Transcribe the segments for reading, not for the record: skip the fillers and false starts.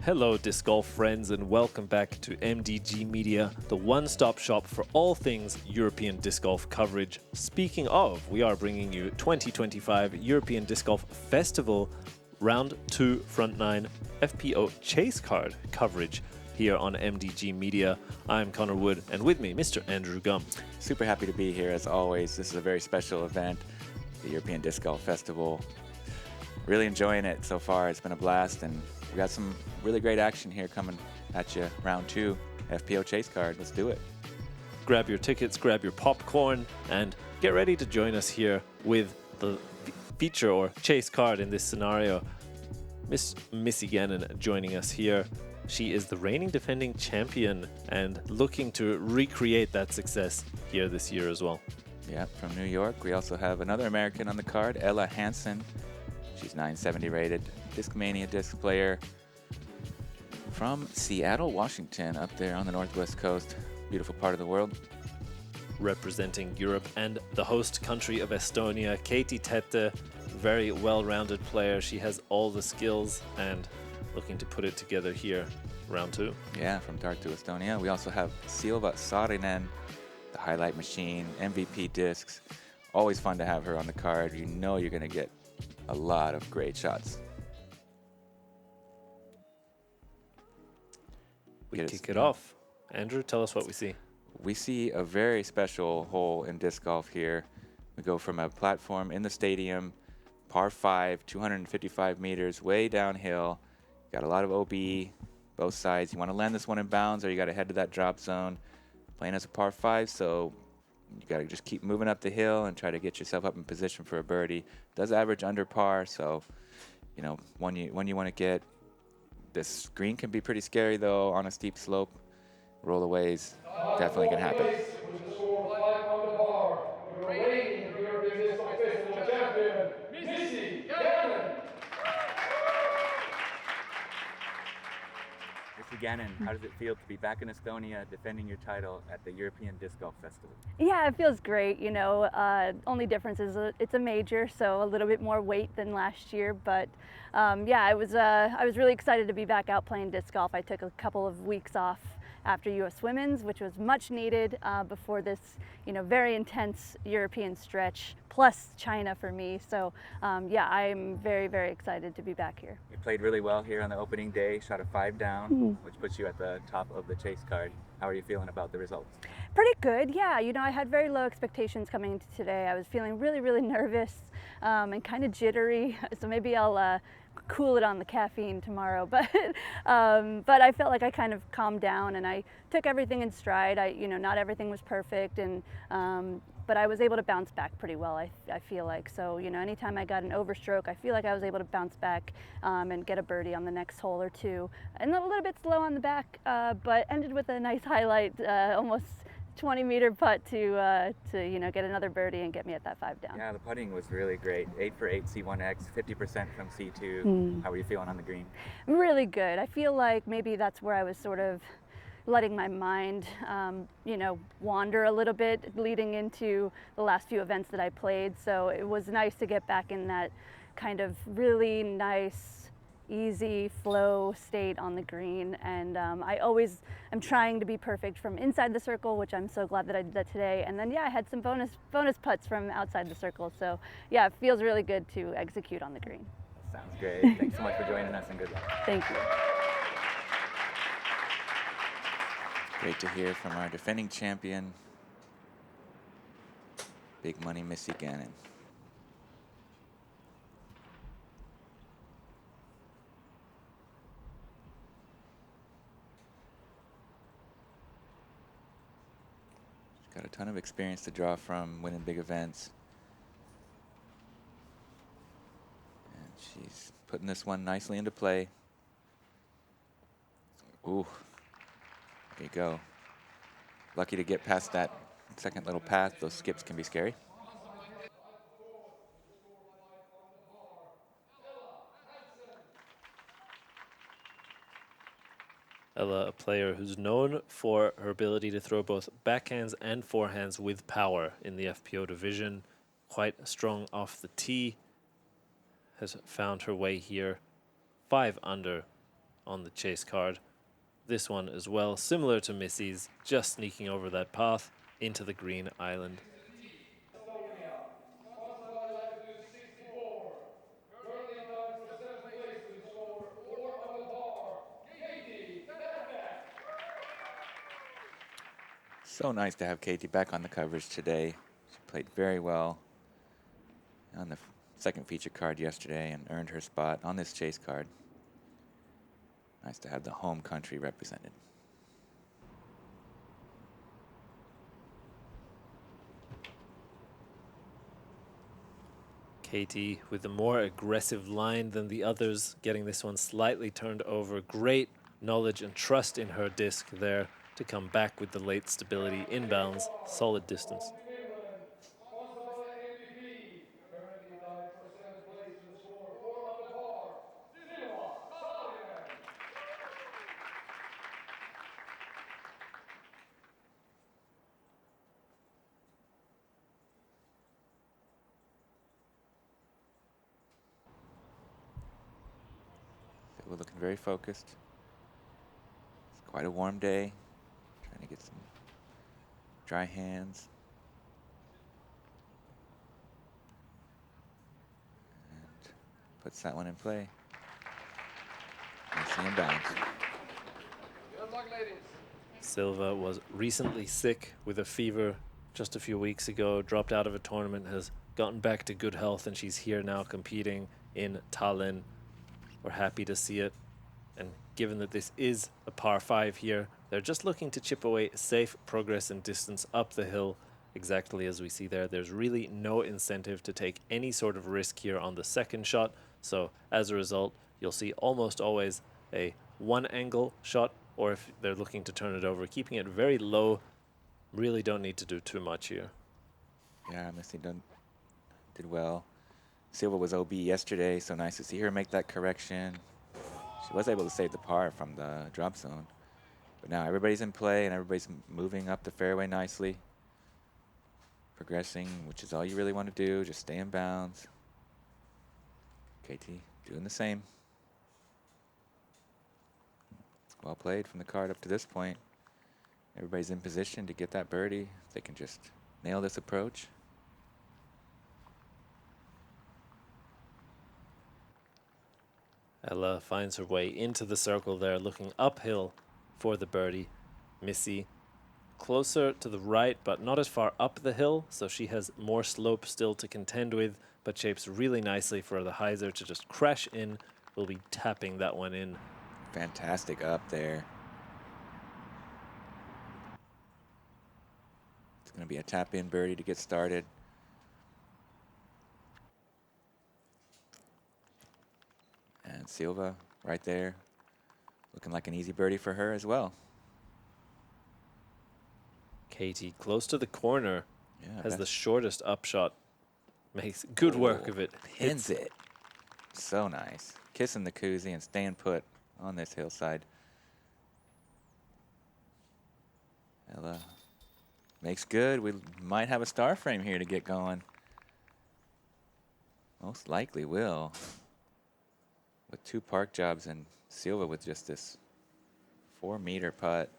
Hello disc golf friends and welcome back to MDG Media, the one-stop shop for all things European disc golf coverage. Speaking of, we are bringing you 2025 European Disc Golf Festival Round 2 Front 9 FPO Chase Card coverage here on MDG Media. I'm Connor Wood and with me Mr. Andrew Gum. Super happy to be here as always. This is a very special event, the European Disc Golf Festival. Really enjoying it so far. It's been a blast and we got some really great action here coming at you. Round 2, FPO Chase Card. Let's do it. Grab your tickets, grab your popcorn, and get ready to join us here with the feature or chase card in this scenario. Miss Missy Gannon joining us here. She is the reigning defending champion and looking to recreate that success here this year as well. Yeah, from New York. We also have another American on the card, Hansen. She's 970 rated, Discmania disc player from Seattle, Washington, up there on the northwest coast. Beautiful part of the world. Representing Europe and the host country of Estonia, Keiti Tätte, very well-rounded player. She has all the skills and looking to put it together here, round 2. Yeah, from Tartu, Estonia. We also have Silva Saarinen, the highlight machine, MVP discs. Always fun to have her on the card. You know you're going to get a lot of great shots. We kick it off. Andrew, tell us what we see. We see a very special hole in disc golf here. We go from a platform in the stadium, par 5, 255 meters, way downhill. Got a lot of OB, both sides. You want to land this one in bounds or you got to head to that drop zone. Playing as a par 5, so you got to just keep moving up the hill and try to get yourself up in position for a birdie. Does average under par, so you know when you want to get this green can be pretty scary though on a steep slope. Rollaways definitely can happen. Gannon, how does it feel to be back in Estonia defending your title at the European Disc Golf Festival? Yeah, it feels great. You know, only difference is it's a major, so a little bit more weight than last year. But yeah, I was really excited to be back out playing disc golf. I took a couple of weeks off after U.S. Women's, which was much needed before this, you know, very intense European stretch, plus China for me. So yeah, I'm very, very excited to be back here. You played really well here on the opening day, shot a 5 down, which puts you at the top of the chase card. How are you feeling about the results? Pretty good, yeah. You know, I had very low expectations coming into today. I was feeling really, really nervous and kind of jittery, so maybe I'll cool it on the caffeine tomorrow. But I felt like I kind of calmed down and I took everything in stride. You know, not everything was perfect, and but I was able to bounce back pretty well, I feel like. So, you know, anytime I got an overstroke, I feel like I was able to bounce back and get a birdie on the next hole or two. And a little bit slow on the back, but ended with a nice highlight, almost 20-meter putt to you know, get another birdie and get me at that 5 down. Yeah, the putting was really great. 8 for 8 C1X, 50% from C2. How were you feeling on the green? Really good. I feel like maybe that's where I was sort of letting my mind, you know, wander a little bit leading into the last few events that I played. So it was nice to get back in that kind of really nice, easy flow state on the green. And I always am trying to be perfect from inside the circle, which I'm so glad that I did that today. And then, yeah, I had some bonus putts from outside the circle. So, yeah, it feels really good to execute on the green. That sounds great. Thanks so much for joining us and good luck. Thank you. Great to hear from our defending champion, Big Money Missy Gannon. She's got a ton of experience to draw from winning big events. And she's putting this one nicely into play. Ooh. There you go. Lucky to get past that second little path. Those skips can be scary. Ella, a player who's known for her ability to throw both backhands and forehands with power in the FPO division. Quite strong off the tee. Has found her way here 5 under on the chase card. This one as well, similar to Missy's, just sneaking over that path into the green island. So nice to have Keiti back on the coverage today. She played very well on the second feature card yesterday and earned her spot on this chase card. Nice to have the home country represented. Keiti with a more aggressive line than the others, getting this one slightly turned over. Great knowledge and trust in her disc there to come back with the late stability inbounds, solid distance. We're looking very focused. It's quite a warm day. Trying to get some dry hands. And puts that one in play. Missy inbounds. Good luck, ladies. Silva was recently sick with a fever just a few weeks ago, dropped out of a tournament, has gotten back to good health, and she's here now competing in Tallinn. We're happy to see it. And given that this is a par 5 here, they're just looking to chip away safe progress and distance up the hill, exactly as we see there. There's really no incentive to take any sort of risk here on the second shot. So as a result, you'll see almost always a one angle shot, or if they're looking to turn it over, keeping it very low. Really don't need to do too much here. Yeah, Missy did well. Silva was OB yesterday, so nice to see her make that correction. She was able to save the par from the drop zone. But now everybody's in play and everybody's moving up the fairway nicely. Progressing, which is all you really want to do. Just stay in bounds. Keiti doing the same. Well played from the card up to this point. Everybody's in position to get that birdie. They can just nail this approach. Ella finds her way into the circle there, looking uphill for the birdie. Missy closer to the right, but not as far up the hill, so she has more slope still to contend with, but shapes really nicely for the hyzer to just crash in. We'll be tapping that one in. Fantastic up there. It's going to be a tap-in birdie to get started. And Silva right there, looking like an easy birdie for her as well. Keiti close to the corner, Yeah, has the shortest upshot, makes good work of it. Pins it. So nice. Kissing the koozie and staying put on this hillside. Ella makes good. We might have a star frame here to get going. Most likely will. With 2 park jobs and Silva with just this 4-meter putt.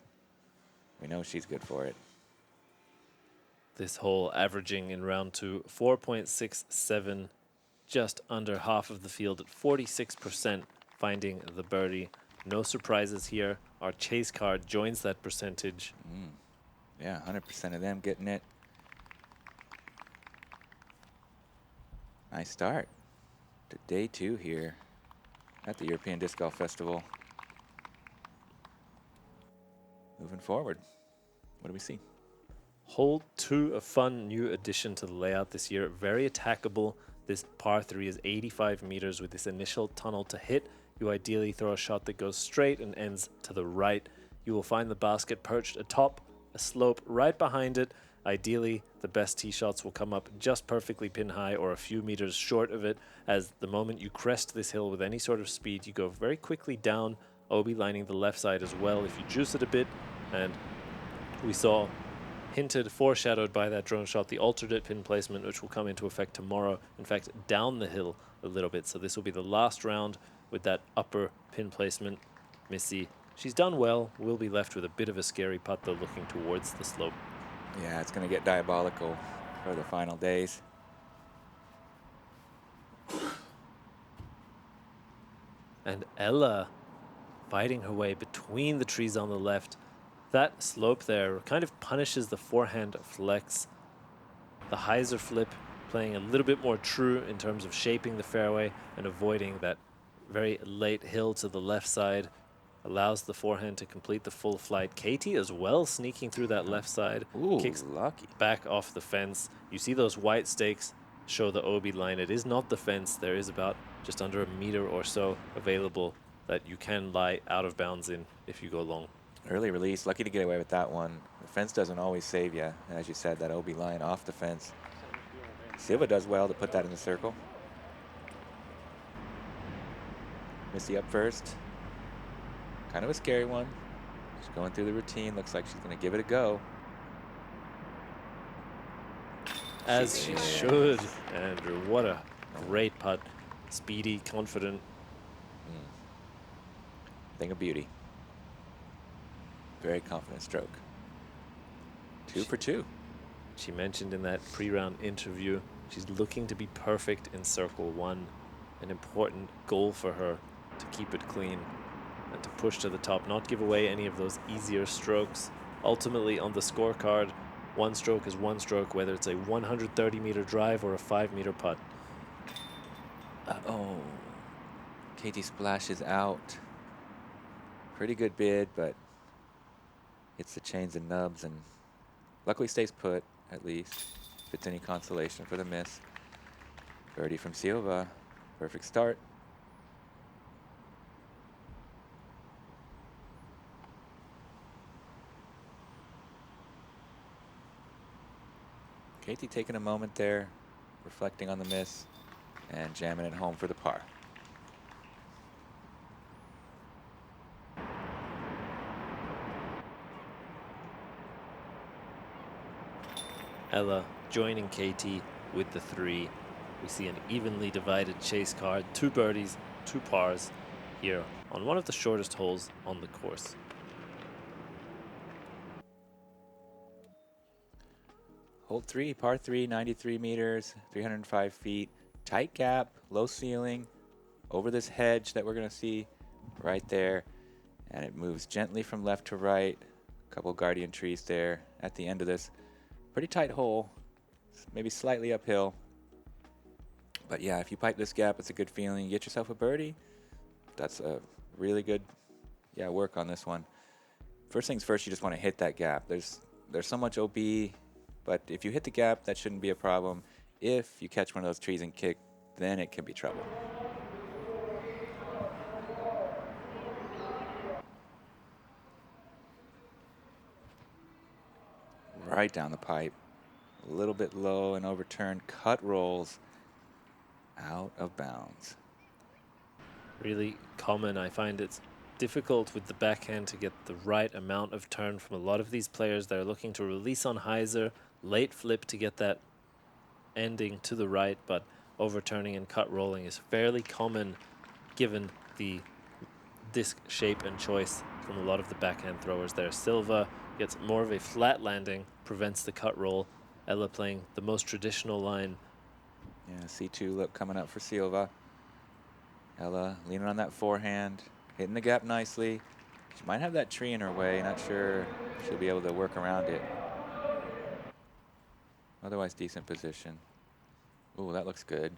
We know she's good for it. This hole averaging in round 2, 4.67, just under half of the field at 46%, finding the birdie. No surprises here. Our chase card joins that percentage. Yeah, 100% of them getting it. Nice start to day 2 here at the European Disc Golf Festival. Moving forward, what do we see? Hole 2, a fun new addition to the layout this year. Very attackable. This par 3 is 85 meters with this initial tunnel to hit. You ideally throw a shot that goes straight and ends to the right. You will find the basket perched atop a slope right behind it. Ideally, the best tee shots will come up just perfectly pin high or a few meters short of it, as the moment you crest this hill with any sort of speed, you go very quickly down, OB lining the left side as well if you juice it a bit. And we saw, hinted, foreshadowed by that drone shot, the alternate pin placement, which will come into effect tomorrow. In fact, down the hill a little bit. So this will be the last round with that upper pin placement. Missy. She's done well. Will be left with a bit of a scary putt, though, looking towards the slope. Yeah, it's going to get diabolical for the final days. And Ella fighting her way between the trees on the left. That slope there kind of punishes the forehand flex. The hyzer flip playing a little bit more true in terms of shaping the fairway and avoiding that very late hill to the left side. Allows the forehand to complete the full flight. Keiti as well sneaking through that left side. Ooh, kicks lucky. back off the fence. You see those white stakes show the OB line. It is not the fence. There is about just under a meter or so available that you can lie out of bounds in if you go long. Early release, lucky to get away with that one. The fence doesn't always save you. As you said, that OB line off the fence. Silva does well to put that in the circle. Missy up first. Kind of a scary one. She's going through the routine. Looks like she's going to give it a go. As she should. Andrew, what a great putt. Speedy, confident. Thing of beauty. Very confident stroke. 2 for 2. She mentioned in that pre-round interview she's looking to be perfect in circle 1. An important goal for her to keep it clean and to push to the top, not give away any of those easier strokes. Ultimately, on the scorecard, one stroke is one stroke, whether it's a 130-meter drive or a 5-meter putt. Uh-oh. Keiti splashes out. Pretty good bid, but hits the chains and nubs, and luckily stays put, at least. If it's any consolation for the miss. Birdie from Silva. Perfect start. Keiti taking a moment there, reflecting on the miss, and jamming it home for the par. Ella joining Keiti with the 3. We see an evenly divided chase card, 2 birdies, 2 pars here on one of the shortest holes on the course. Hole 3, par 3, 93 meters, 305 feet. Tight gap, low ceiling, over this hedge that we're going to see right there. And it moves gently from left to right. A couple guardian trees there at the end of this. Pretty tight hole, maybe slightly uphill. But yeah, if you pipe this gap, it's a good feeling. You get yourself a birdie. That's a really good, work on this one. First things first, you just want to hit that gap. There's so much OB. But if you hit the gap, that shouldn't be a problem. If you catch one of those trees and kick, then it can be trouble. Right down the pipe. A little bit low and overturned. Cut rolls out of bounds. Really common. I find it's difficult with the backhand to get the right amount of turn from a lot of these players that are looking to release on hyzer. Late flip to get that ending to the right, but overturning and cut rolling is fairly common given the disc shape and choice from a lot of the backhand throwers there. Silva gets more of a flat landing, prevents the cut roll. Ella playing the most traditional line. Yeah, C2 look coming up for Silva. Ella leaning on that forehand, hitting the gap nicely. She might have that tree in her way, not sure she'll be able to work around it. Otherwise, decent position. Ooh, that looks good.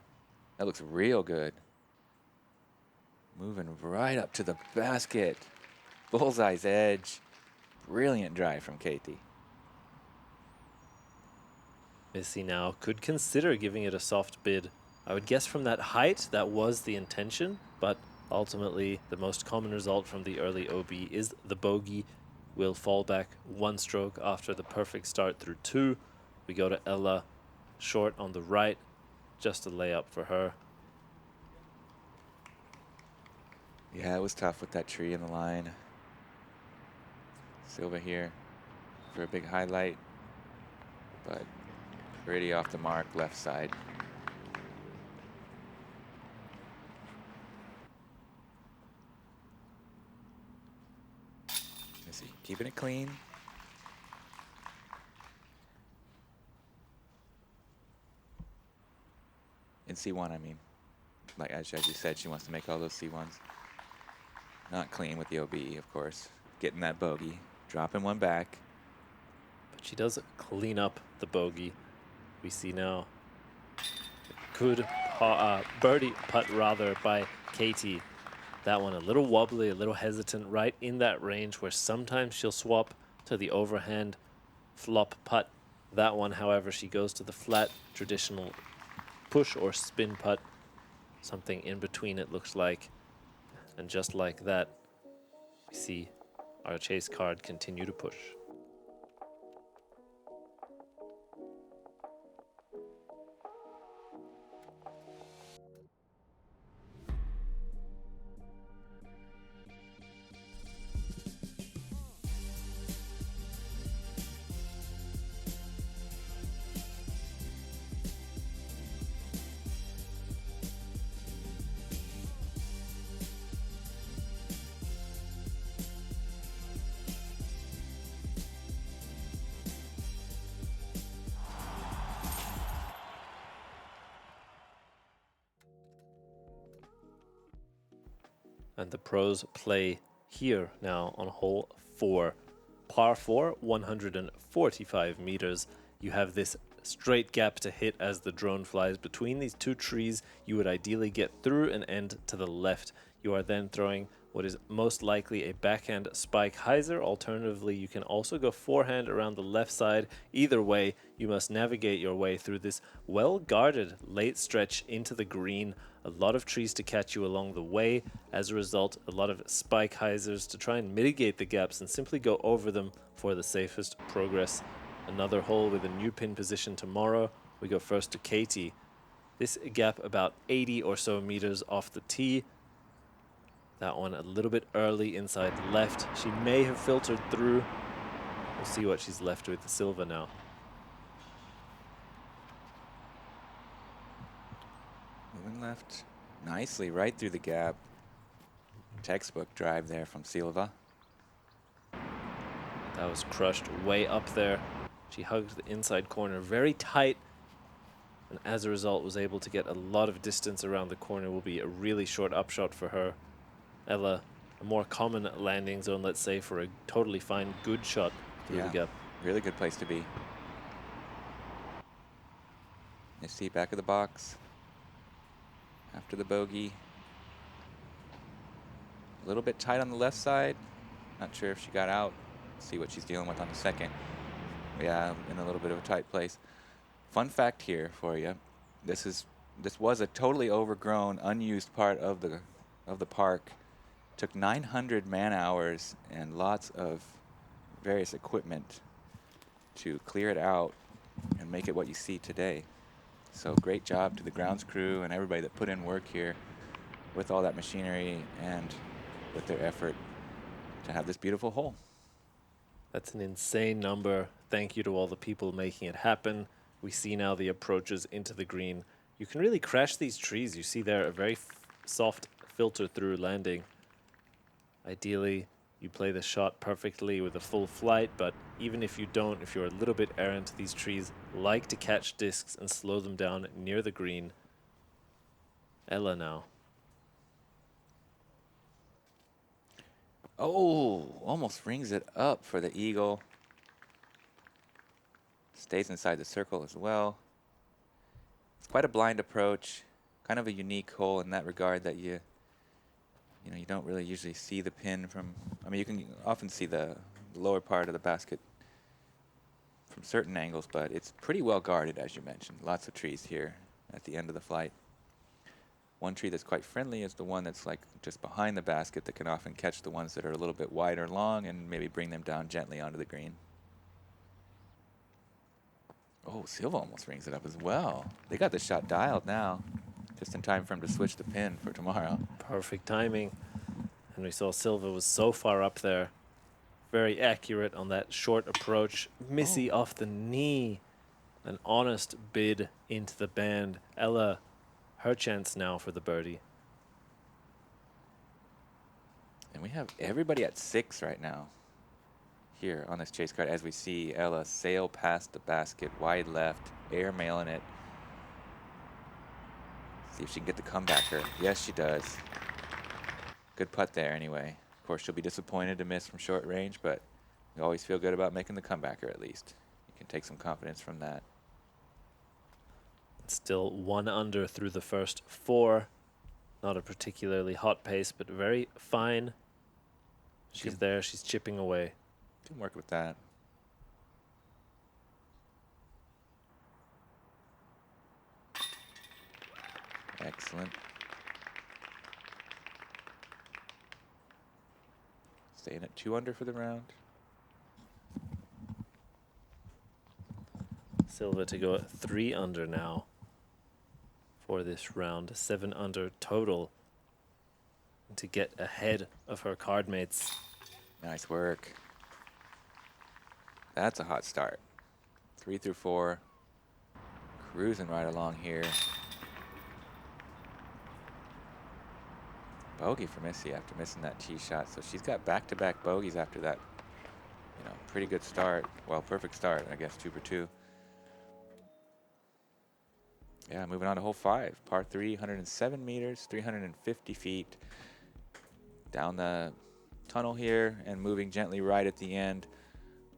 That looks real good. Moving right up to the basket. Bullseye's edge. Brilliant drive from Keiti. Missy now could consider giving it a soft bid. I would guess from that height that was the intention, but ultimately the most common result from the early OB is the bogey. Will fall back 1 stroke after the perfect start through 2. We go to Ella, short on the right, just a layup for her. Yeah, it was tough with that tree in the line. Silva here for a big highlight, but pretty off the mark, left side. Missy keeping it clean. In C1, I mean. Like as you said, she wants to make all those C1s. Not clean with the OB, of course. Getting that bogey. Dropping one back. But she does clean up the bogey. We see now good birdie putt rather by Keiti. That one a little wobbly, a little hesitant, right in that range where sometimes she'll swap to the overhand flop putt. That one, however, she goes to the flat traditional push or spin putt. Something in between, it looks like. And just like that, we see our chase card continue to push. And the pros play here now on hole 4. Par 4, 145 meters. You have this straight gap to hit as the drone flies between these two trees. You would ideally get through and end to the left. You are then throwing what is most likely a backhand spike hyzer. Alternatively, you can also go forehand around the left side. Either way, you must navigate your way through this well-guarded late stretch into the green. A lot of trees to catch you along the way. As a result, a lot of spike hyzers to try and mitigate the gaps and simply go over them for the safest progress. Another hole with a new pin position tomorrow. We go first to Keiti. This gap about 80 or so meters off the tee. That one a little bit early inside left. She may have filtered through. We'll see what she's left with. Silva now. Moving left nicely right through the gap. Textbook drive there from Silva. That was crushed way up there. She hugged the inside corner very tight, and as a result was able to get a lot of distance around the corner. Will be a really short upshot for her. Ella, a more common landing zone, let's say, for a totally fine, good shot through the gap. Really good place to be. Missy back of the box. After the bogey. A little bit tight on the left side. Not sure if she got out. See what she's dealing with on the second. Yeah, in a little bit of a tight place. Fun fact here for you. This was a totally overgrown, unused part of the park. Took 900 man hours and lots of various equipment to clear it out and make it what you see today. So great job to the grounds crew and everybody that put in work here with all that machinery and with their effort to have this beautiful hole. That's an insane number. Thank you to all the people making it happen. We see now the approaches into the green. You can really crash these trees. You see there a very soft filter through landing. Ideally, you play the shot perfectly with a full flight, but even if you don't, if you're a little bit errant, these trees like to catch discs and slow them down near the green. Ella now. Oh, almost rings it up for the eagle. Stays inside the circle as well. It's quite a blind approach. Kind of a unique hole in that regard that you don't really usually see the pin from. I mean, you can often see the lower part of the basket from certain angles, but it's pretty well guarded, as you mentioned. Lots of trees here at the end of the flight. One tree that's quite friendly is the one that's like just behind the basket that can often catch the ones that are a little bit wider long and maybe bring them down gently onto the green. Oh, Silva almost rings it up as well. They got the shot dialed now. Just in time for him to switch the pin for tomorrow. Perfect timing. And we saw Silva was so far up there. Very accurate on that short approach. Missy off the knee. An honest bid into the band. Ella, her chance now for the birdie. And we have everybody at 6 right now. here on this chase card as we see Ella sail past the basket, wide left, airmailing it. See if she can get the comebacker. Yes, she does. Good putt there anyway. Of course, she'll be disappointed to miss from short range, but you always feel good about making the comebacker at least. You can take some confidence from that. Still 1 under through the first 4. Not a particularly hot pace, but very fine. She's there. She's chipping away. Can work with that. Excellent. Staying at 2 under for the round. Silva to go at 3 under now for this round. 7 under total to get ahead of her card mates. Nice work. That's a hot start. 3 through 4. Cruising right along here. Bogey for Missy after missing that tee shot. So she's got back-to-back bogeys after that, you know, pretty good start. Well, perfect start, I guess, 2 for 2. Yeah, moving on to hole 5, par 3, 107 meters, 350 feet. Down the tunnel here and moving gently right at the end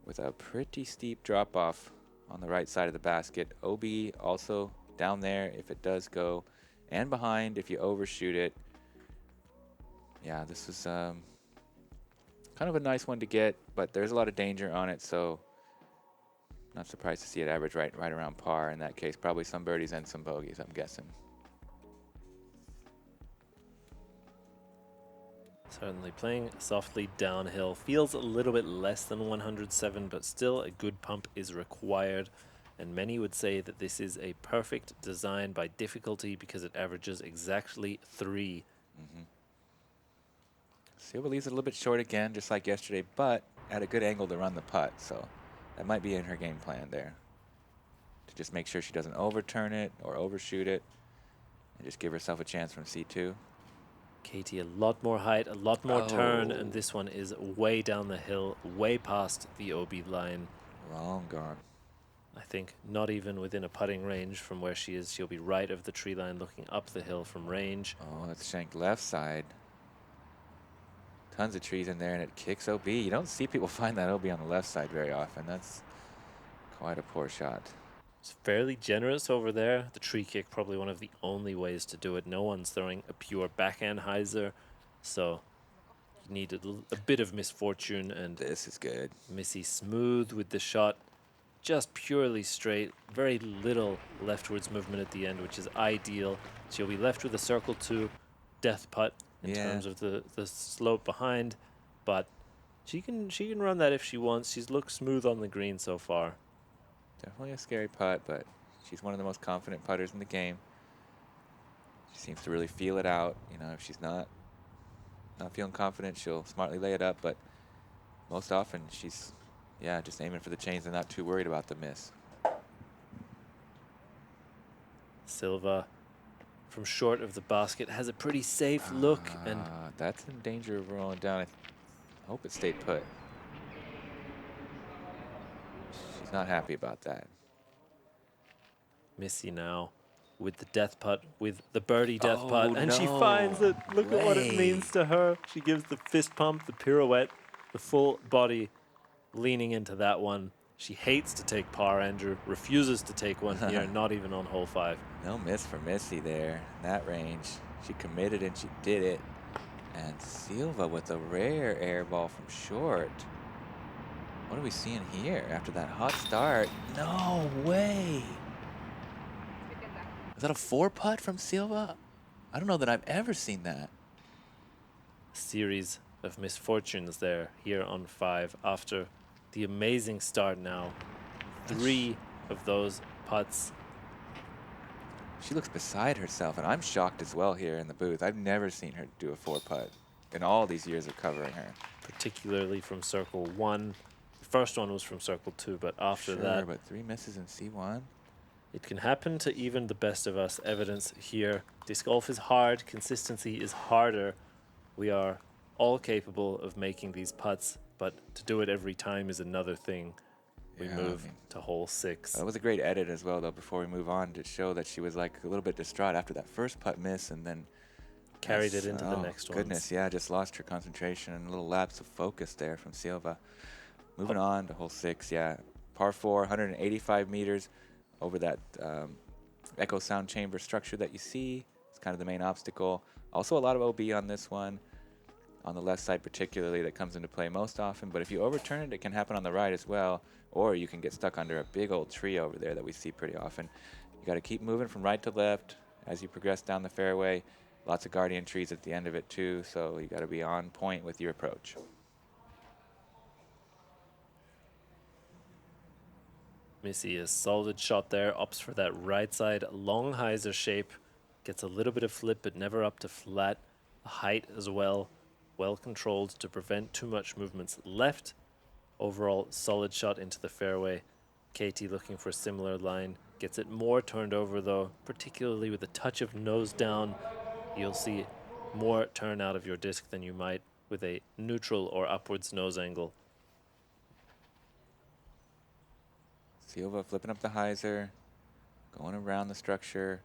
with a pretty steep drop off on the right side of the basket. OB also down there if it does go, and behind if you overshoot it. Yeah, this is kind of a nice one to get, but there's a lot of danger on it, so not surprised to see it average right around par. In that case, probably some birdies and some bogeys, I'm guessing. Certainly playing softly downhill. Feels a little bit less than 107, but still a good pump is required. And many would say that this is a perfect design by difficulty because it averages exactly 3. Silva leaves it a little bit short again, just like yesterday, but at a good angle to run the putt. So that might be in her game plan there, to just make sure she doesn't overturn it or overshoot it and just give herself a chance from C2. Keiti, a lot more height, a lot more turn, and this one is way down the hill, way past the OB line. Long gone. I think not even within a putting range from where she is. She'll be right of the tree line looking up the hill from range. Oh, it's shanked left side. Tons of trees in there, and it kicks OB. You don't see people find that OB on the left side very often. That's quite a poor shot. It's fairly generous over there. The tree kick, probably one of the only ways to do it. No one's throwing a pure backhand hyzer, so you need a bit of misfortune. And this is good. Missy smooth with the shot, just purely straight. Very little leftwards movement at the end, which is ideal. She'll be left with a circle 2 death putt in terms of the slope behind, but she can run that if she wants. She's looked smooth on the green so far. Definitely a scary putt, but she's one of the most confident putters in the game. She seems to really feel it out. You know, if she's not feeling confident, she'll smartly lay it up, but most often she's, yeah, just aiming for the chains and not too worried about the miss. Silva from short of the basket has a pretty safe look, and that's in danger of rolling down. I hope it stayed put. She's not happy about that. Missy now with the death putt, with the birdie death putt, and she finds it. Look at what it means to her. She gives the fist pump, the pirouette, the full body leaning into that one. She hates to take par, Andrew, refuses to take one here, not even on hole 5. No miss for Missy there in that range. She committed and she did it. And Silva with a rare air ball from short. What are we seeing here after that hot start? No way. Was that a 4 putt from Silva? I don't know that I've ever seen that. Series of misfortunes there here on 5 after the amazing start now. 3 of those putts. She looks beside herself, and I'm shocked as well here in the booth. I've never seen her do a 4 putt in all these years of covering her. Particularly from circle 1. The first one was from circle 2, but after that, but 3 misses in C1. it can happen to even the best of us. Evidence here. Disc golf is hard. Consistency is harder. We are all capable of making these putts but to do it every time is another thing. We Yeah, move I mean, to hole 6. that was a great edit as well, though, before we move on, to show that she was like a little bit distraught after that first putt miss, and then Carried it into the next one. Goodness, yeah, just lost her concentration and a little lapse of focus there from Silva. Moving on to hole 6, yeah. Par 4, 185 meters over that echo sound chamber structure that you see. It's kind of the main obstacle. Also a lot of OB on this one. On the left side particularly, that comes into play most often. But if you overturn it, it can happen on the right as well. Or you can get stuck under a big old tree over there that we see pretty often. You got to keep moving from right to left as you progress down the fairway. Lots of guardian trees at the end of it too, so you got to be on point with your approach. Missy, a solid shot there, opts for that right side long hyzer shape. Gets a little bit of flip, but never up to flat. The height as well, well controlled to prevent too much movements left. Overall, solid shot into the fairway. Keiti looking for a similar line. Gets it more turned over though, particularly with a touch of nose down. You'll see more turn out of your disc than you might with a neutral or upwards nose angle. Silva flipping up the hyzer, going around the structure,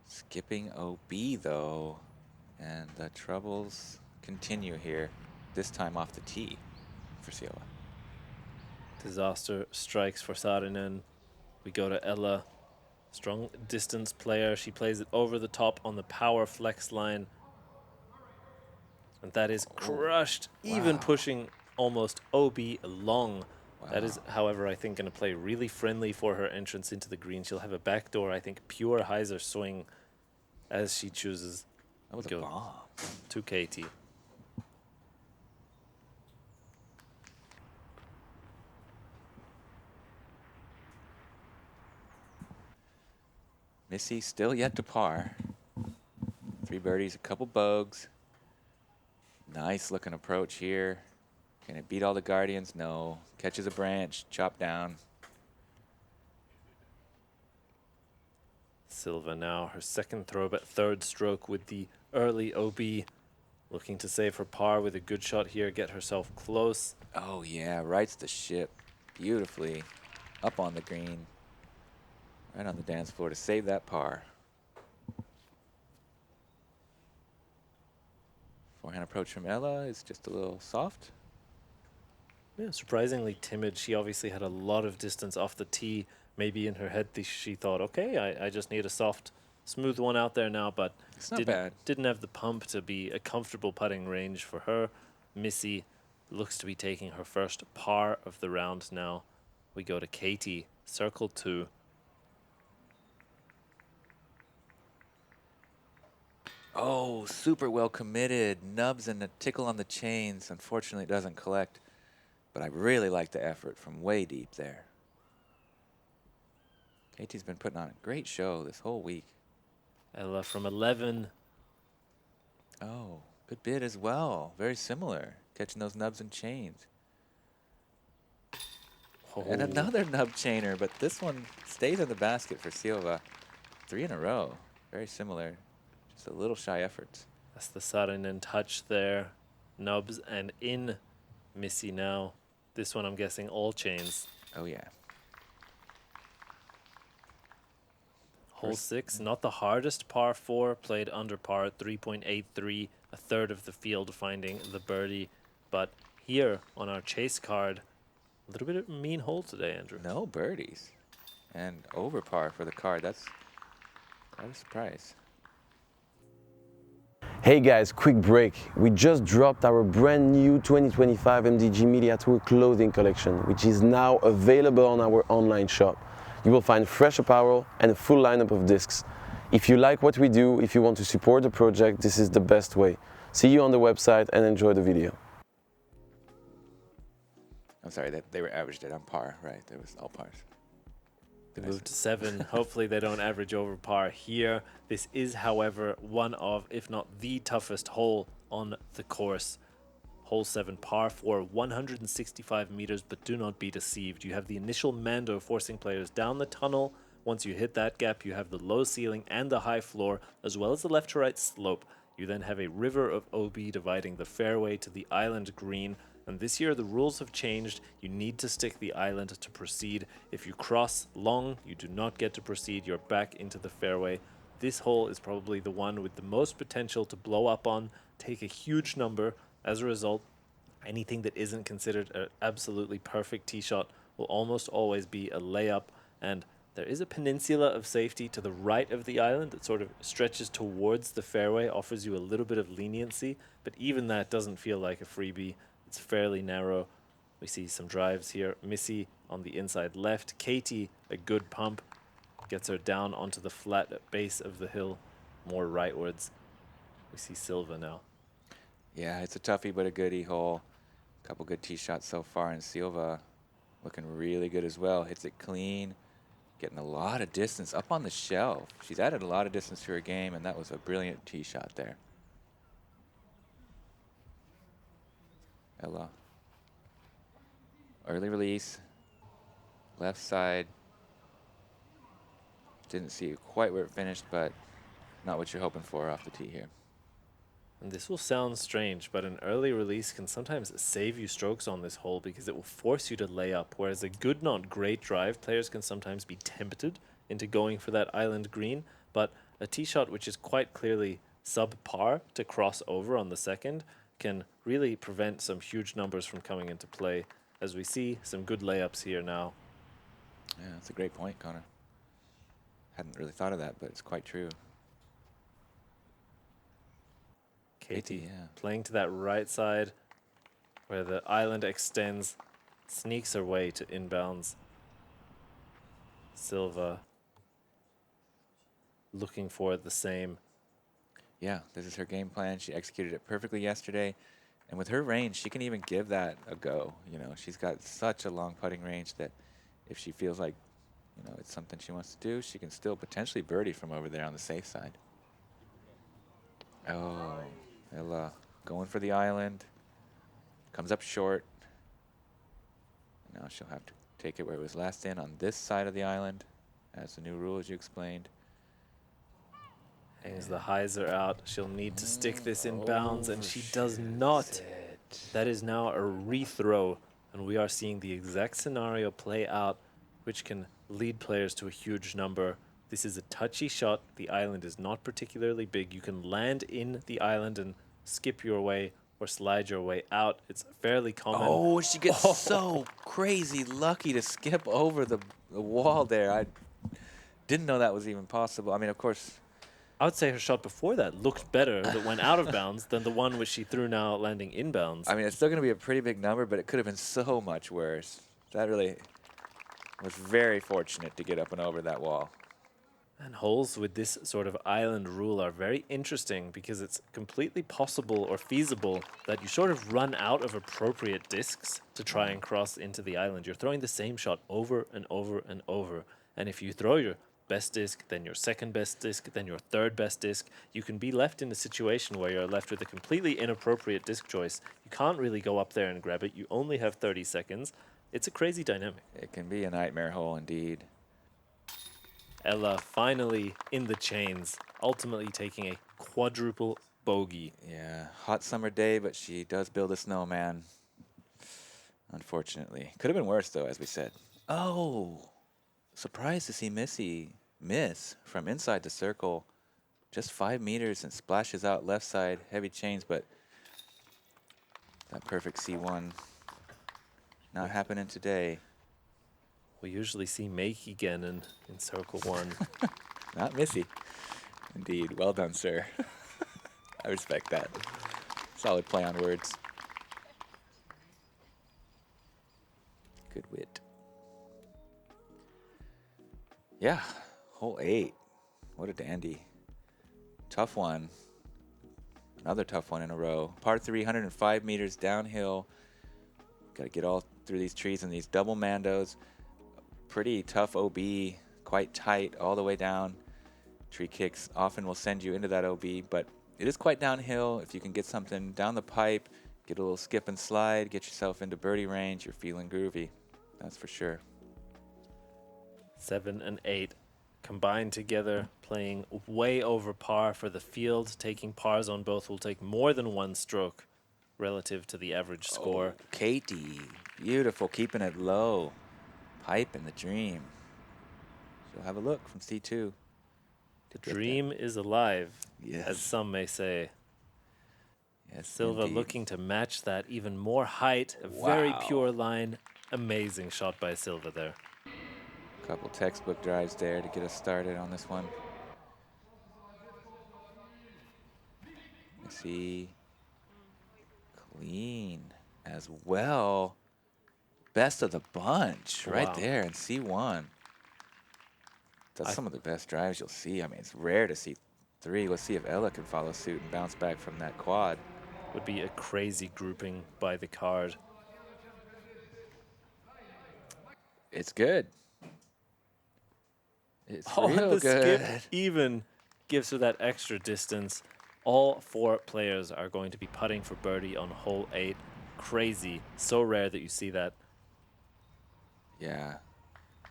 skipping OB though, and the troubles continue here, this time off the tee for Silva. Disaster strikes for Saarinen. We go to Ella. Strong distance player. She plays it over the top on the power flex line. And that is crushed, even pushing almost OB long. That is, however, I think going to play really friendly for her entrance into the green. She'll have a backdoor, I think, pure hyzer swing as she chooses That was to a go bomb. to Keiti. Missy still yet to par. 3 birdies, a couple bogeys. Nice looking approach here. Can it beat all the guardians? No. Catches a branch, chop down. Silva now, her second throw, but third stroke with the early OB. Looking to save her par with a good shot here, get herself close. Oh yeah, rights the ship beautifully. Up on the green. Right on the dance floor to save that par. Forehand approach from Ella is just a little soft. Yeah, surprisingly timid. She obviously had a lot of distance off the tee. Maybe in her head she thought, okay, I just need a soft, smooth one out there now, but It's not bad. didn't have the pump to be a comfortable putting range for her. Missy looks to be taking her first par of the round now. We go to Keiti, circle 2. Oh, super well committed. Nubs and a tickle on the chains. Unfortunately, it doesn't collect. But I really like the effort from way deep there. Keiti's been putting on a great show this whole week. Ella from 11. Oh, good bid as well. Very similar. Catching those nubs and chains. And another nub chainer, but this one stays in the basket for Silva. 3 in a row. Very similar. Just a little shy efforts. That's the Saarinen touch there. Nubs and in. Missy now. This one I'm guessing all chains. Oh, yeah. Hole 6, not the hardest par 4, played under par at 3.83, a third of the field finding the birdie. But here on our chase card, a little bit of a mean hole today, Andrew. No birdies. And over par for the card. That's quite a surprise. Hey guys, quick break. We just dropped our brand new 2025 MDG Media Tour clothing collection, which is now available on our online shop. You will find fresh apparel and a full lineup of discs. If you like what we do, if you want to support the project, this is the best way. See you on the website and enjoy the video. I'm sorry, that they were averaged it on par, right? There was all pars. They moved to 7. Hopefully they don't average over par here. This is, however, one of, if not the toughest hole on the course. Hole 7, par 4, 165 meters, but do not be deceived. You have the initial mando forcing players down the tunnel. Once you hit that gap, you have the low ceiling and the high floor, as well as the left to right slope. You then have a river of OB dividing the fairway to the island green, And this year the rules have changed. You need to stick the island to proceed. If you cross long, you do not get to proceed. You're back into the fairway. This hole is probably the one with the most potential to blow up on, take a huge number. As a result, anything that isn't considered an absolutely perfect tee shot will almost always be a layup. And there is a peninsula of safety to the right of the island that sort of stretches towards the fairway, offers you a little bit of leniency, but even that doesn't feel like a freebie. It's fairly narrow. We see some drives here. Missy on the inside left. Keiti, a good pump, gets her down onto the flat base of the hill, more rightwards. We see Silva now. Yeah, it's a toughie but a goodie hole. A couple good tee shots so far, and Silva looking really good as well. Hits it clean, getting a lot of distance up on the shelf. She's added a lot of distance to her game, and that was a brilliant tee shot there. Ella. Early release. Left side. Didn't see quite where it finished, but not what you're hoping for off the tee here. And this will sound strange, but an early release can sometimes save you strokes on this hole because it will force you to lay up, whereas a good, not great drive, players can sometimes be tempted into going for that island green, but a tee shot which is quite clearly subpar to cross over on the second can really prevent some huge numbers from coming into play. As we see, some good layups here now. Yeah, that's a great point, Connor. Hadn't really thought of that, but it's quite true. Keiti, yeah. playing to that right side where the island extends, sneaks her way to inbounds. Silva looking for the same. Yeah, this is her game plan. She executed it perfectly yesterday. And with her range, she can even give that a go. You know, she's got such a long putting range that if she feels like, you know, it's something she wants to do, she can still potentially birdie from over there on the safe side. Oh, Ella going for the island. Comes up short. Now she'll have to take it where it was last in on this side of the island, as the new rule, as you explained. Hangs the hyzer out. She'll need to stick this in bounds, and she does not. That is now a rethrow, and we are seeing the exact scenario play out, which can lead players to a huge number. This is a touchy shot. The island is not particularly big. You can land in the island and skip your way or slide your way out. It's fairly common. Oh, she gets so crazy lucky to skip over the wall there. I didn't know that was even possible. I mean, of course, I would say her shot before that looked better, that went out of bounds, than the one which she threw now landing inbounds. I mean, it's still going to be a pretty big number, but it could have been so much worse. That really was very fortunate to get up and over that wall. And holes with this sort of island rule are very interesting because it's completely possible or feasible that you sort of run out of appropriate discs to try and cross into the island. You're throwing the same shot over and over and over. And if you throw your best disc, then your second best disc, then your third best disc, you can be left in a situation where you're left with a completely inappropriate disc choice. You can't really go up there and grab it. You only have 30 seconds. It's a crazy dynamic. It can be a nightmare hole indeed. Ella finally in the chains, ultimately taking a quadruple bogey. Yeah, hot summer day, but she does build a snowman. Unfortunately. Could have been worse, though, as we said. Oh, surprised to see Missy miss from inside the circle. Just 5 meters and splashes out left side, heavy chains, but that perfect C1 not happening today. We usually see Makey Gannon in circle one. Not Missy. Indeed. Well done, sir. I respect that. Solid play on words. Good wit. Yeah, hole 8. What a dandy. Tough one. Another tough one in a row. Par 3, 105 meters downhill. Got to get all through these trees and these double mandos. Pretty tough OB, quite tight all the way down. Tree kicks often will send you into that OB, but it is quite downhill. If you can get something down the pipe, get a little skip and slide, get yourself into birdie range, you're feeling groovy. That's for sure. 7 and 8 combined together, playing way over par for the field. Taking pars on both will take more than one stroke. relative to the average score. Oh, Keiti, beautiful, keeping it low. Pipe in the dream. She'll have a look from C2. The dream is alive, Yes. as some may say. Yes, Silva indeed. looking to match that even more height. A very pure line. Amazing shot by Silva there. Couple textbook drives there to get us started on this one. Missy. Clean as well. Best of the bunch right Wow. there in C1. That's some of the best drives you'll see. I mean, it's rare to see 3. Let's see if Ella can follow suit and bounce back from that quad. Would be a crazy grouping by the card. It's good. It's And real the good. skip even gives her that extra distance. All 4 players are going to be putting for birdie on hole 8. Crazy. So rare that you see that. Yeah.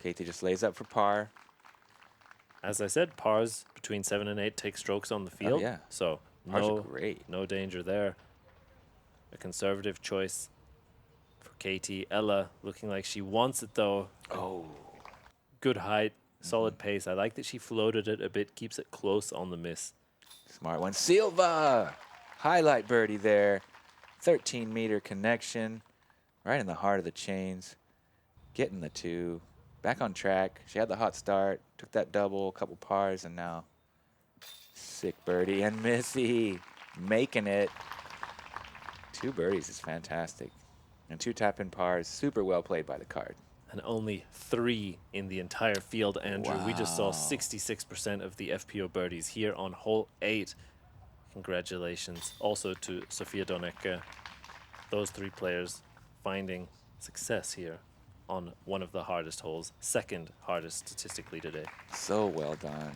Keiti just lays up for par. As I said, pars between 7 and 8 take strokes on the field. yeah. So Pars are great. no danger there. A conservative choice for Keiti. Ella looking like she wants it though. Oh. Good height, solid pace. I like that she floated it a bit, keeps it close on the miss. Smart one. Silva! Highlight birdie there. 13-meter connection. Right in the heart of the chains. Getting the 2. Back on track. She had the hot start. Took that double, a couple pars, and now sick birdie. And Missy making it. 2 birdies is fantastic. And 2 tap-in pars. Super well played by the card. And only 3 in the entire field, Andrew. We just saw Wow. 66% of the FPO birdies here on hole 8. Congratulations also to Sofia Donecke. Those 3 players finding success here on one of the hardest holes, 2nd hardest statistically today. So well done.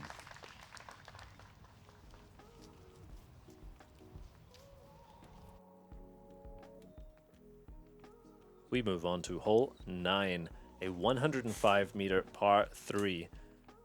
We move on to hole 9, a 105-meter par 3.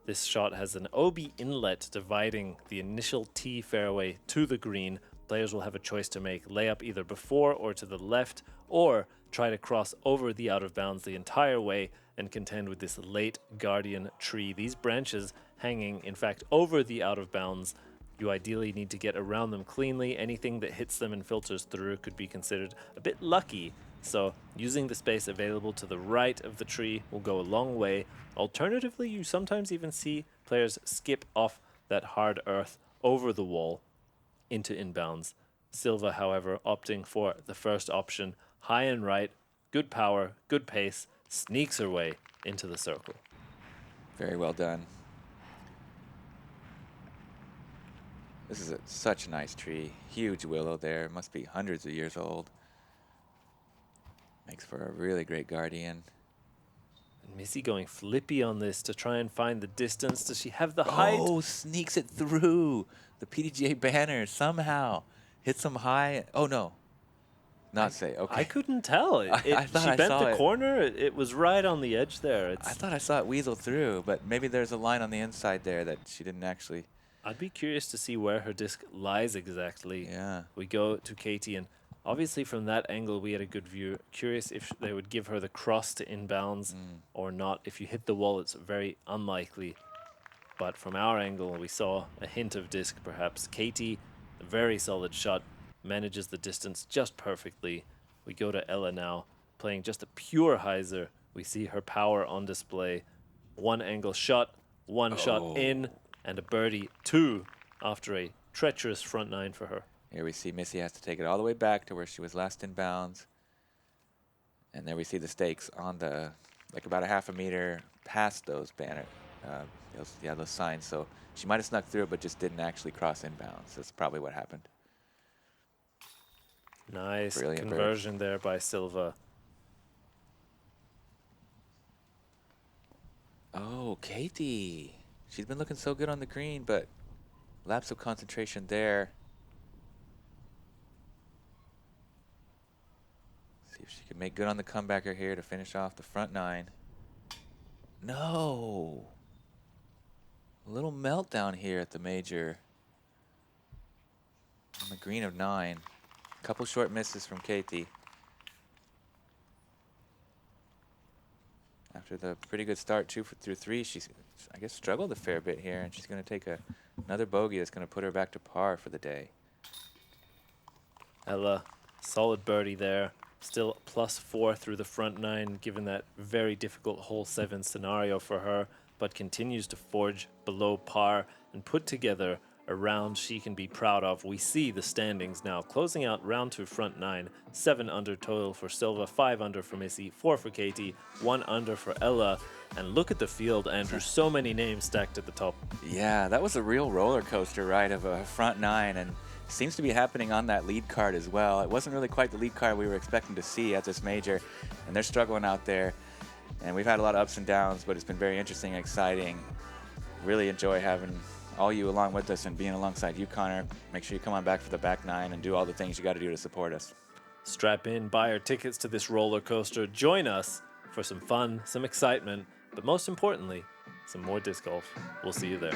This shot has an OB inlet dividing the initial tee fairway to the green. Players will have a choice to make: layup either before or to the left, or try to cross over the out of bounds the entire way and contend with this late guardian tree. These branches hanging, in fact, over the out of bounds. You ideally need to get around them cleanly. Anything that hits them and filters through could be considered a bit lucky. So using the space available to the right of the tree will go a long way. Alternatively, you sometimes even see players skip off that hard earth over the wall into inbounds. Silva, however, opting for the first option, high and right, good power, good pace, sneaks her way into the circle. Very well done. This is such a nice tree. Huge willow there. Must be hundreds of years old. Makes for a really great guardian. And Missy going flippy on this to try and find the distance. Does she have the height? Oh, sneaks it through the PDGA banner somehow. Hits them high. Oh, no. Not say. Okay. I couldn't tell. I thought she I bent saw the it. corner. It was right on the edge there. I thought I saw it weasel through, but maybe there's a line on the inside there that she didn't actually. I'd be curious to see where her disc lies exactly. Yeah. We go to Keiti, and obviously from that angle we had a good view. Curious if they would give her the cross to inbounds or not. If you hit the wall, it's very unlikely. But from our angle, we saw a hint of disc perhaps. Keiti, a very solid shot, manages the distance just perfectly. We go to Ella now, playing just a pure hyzer. We see her power on display. One angle shot, one shot in, and a birdie 2 after a treacherous front 9 for her. Here we see Missy has to take it all the way back to where she was last in bounds. And there we see the stakes on the, like about a half a meter past those banner, those signs. So she might have snuck through it, but just didn't actually cross inbounds. That's probably what happened. Nice Brilliant conversion there by Silva. Oh, Keiti. She's been looking so good on the green, but lapse of concentration there. See if she can make good on the comebacker here to finish off the front 9. No. A little meltdown here at the major. On the green of 9. couple short misses from Keiti. After the pretty good start, 2 through 3, she's, I guess, struggled a fair bit here, and she's going to take another bogey that's going to put her back to par for the day. Ella, solid birdie there. Still +4 through the front 9, given that very difficult hole 7 scenario for her, but continues to forge below par and put together a round she can be proud of. We see the standings now. Closing out round 2 front 9, 7 under total for Silva, 5 under for Missy, 4 for Keiti, 1 under for Ella. And look at the field, Andrew. So many names stacked at the top. Yeah, that was a real roller coaster ride of a front 9, and seems to be happening on that lead card as well. It wasn't really quite the lead card we were expecting to see at this major, and they're struggling out there. And we've had a lot of ups and downs, but it's been very interesting and exciting. Really enjoy having all you along with us and being alongside you, Connor. Make sure you come on back for the back 9 and do all the things you got to do to support us. Strap in, buy our tickets to this roller coaster. Join us for some fun, some excitement, but most importantly, some more disc golf. We'll see you there.